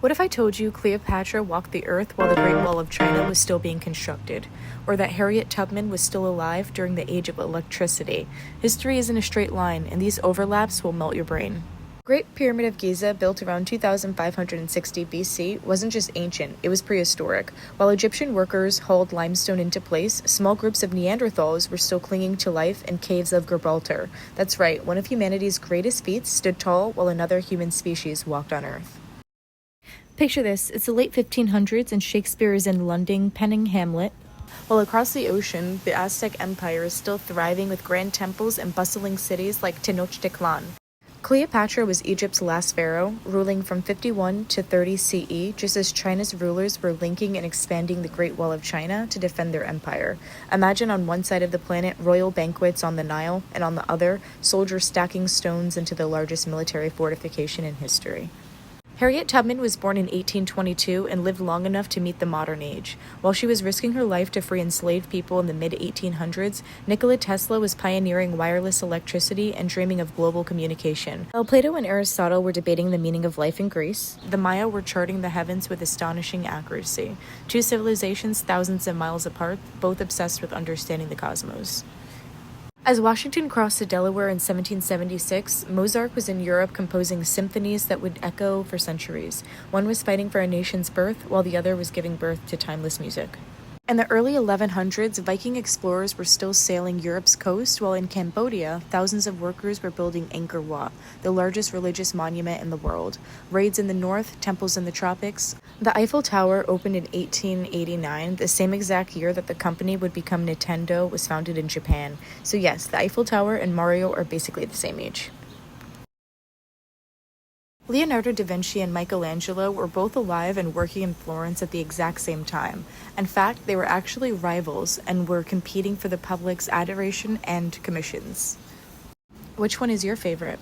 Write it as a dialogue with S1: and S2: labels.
S1: What if I told you Cleopatra walked the earth while the Great Wall of China was still being constructed? Or that Harriet Tubman was still alive during the age of electricity? History isn't a straight line, and these overlaps will melt your brain. Great Pyramid of Giza, built around 2560 BC, wasn't just ancient, it was prehistoric. While Egyptian workers hauled limestone into place, small groups of Neanderthals were still clinging to life in caves of Gibraltar. That's right, one of humanity's greatest feats stood tall while another human species walked on Earth. Picture this, it's the late 1500s and Shakespeare is in London penning Hamlet, while across the ocean, the Aztec Empire is still thriving with grand temples and bustling cities like Tenochtitlan. Cleopatra was Egypt's last pharaoh, ruling from 51 to 30 CE, just as China's rulers were linking and expanding the Great Wall of China to defend their empire. Imagine on one side of the planet royal banquets on the Nile, and on the other, soldiers stacking stones into the largest military fortification in history. Harriet Tubman was born in 1822 and lived long enough to meet the modern age. While she was risking her life to free enslaved people in the mid-1800s, Nikola Tesla was pioneering wireless electricity and dreaming of global communication. While Plato and Aristotle were debating the meaning of life in Greece, the Maya were charting the heavens with astonishing accuracy. Two civilizations thousands of miles apart, both obsessed with understanding the cosmos. As Washington crossed the Delaware in 1776, Mozart was in Europe composing symphonies that would echo for centuries. One was fighting for a nation's birth, while the other was giving birth to timeless music. In the early 1100s, Viking explorers were still sailing Europe's coast, while in Cambodia, thousands of workers were building Angkor Wat, the largest religious monument in the world. Raids in the north, temples in the tropics. The Eiffel Tower opened in 1889, the same exact year that the company would become Nintendo was founded in Japan. So yes, the Eiffel Tower and Mario are basically the same age. Leonardo da Vinci and Michelangelo were both alive and working in Florence at the exact same time. In fact, they were actually rivals and were competing for the public's adoration and commissions. Which one is your favorite?